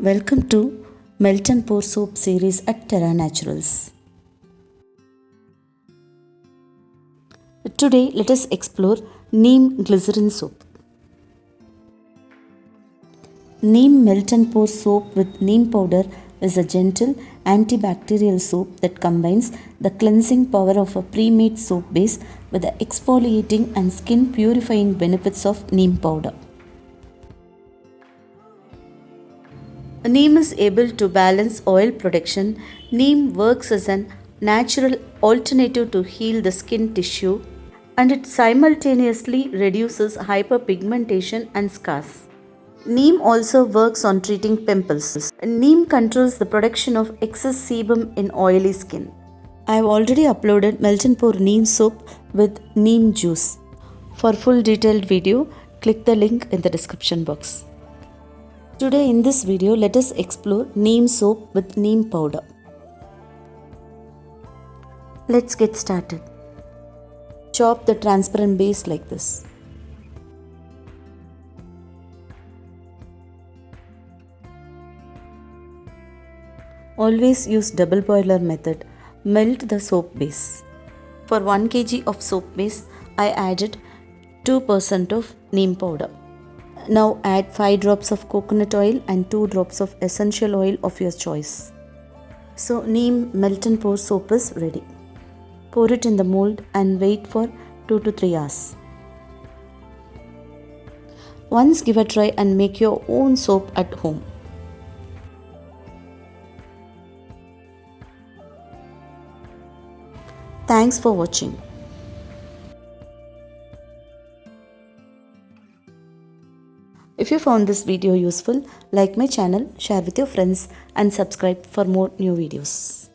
Welcome to Melt&Pour Soap series at Terra Naturals. Today, let us explore Neem Glycerine Soap. Neem Melt&Pour Soap with Neem Powder is a gentle antibacterial soap that combines the cleansing power of a pre-made soap base with the exfoliating and skin purifying benefits of Neem Powder. Neem is able to balance oil production. Neem works as a natural alternative to heal the skin tissue, and it simultaneously reduces hyperpigmentation and scars. Neem also works on treating pimples. Neem controls the production of excess sebum in oily skin. I have already uploaded Melt&Pour Neem Soap with Neem Juice. For full detailed video, click the link in the description box. Today in this video, let us explore Neem Soap with Neem Powder. Let's get started. Chop the transparent base like this. Always use double boiler method. Melt the soap base. For 1 kg of soap base, I added 2% of neem powder. Now add 5 drops of coconut oil and 2 drops of essential oil of your choice. So Neem Melt&Pour Soap is ready. Pour it in the mold and wait for 2 to 3 hours. Once give a try and make your own soap at home. Thanks for watching. If you found this video useful, like my channel, share with your friends and subscribe for more new videos.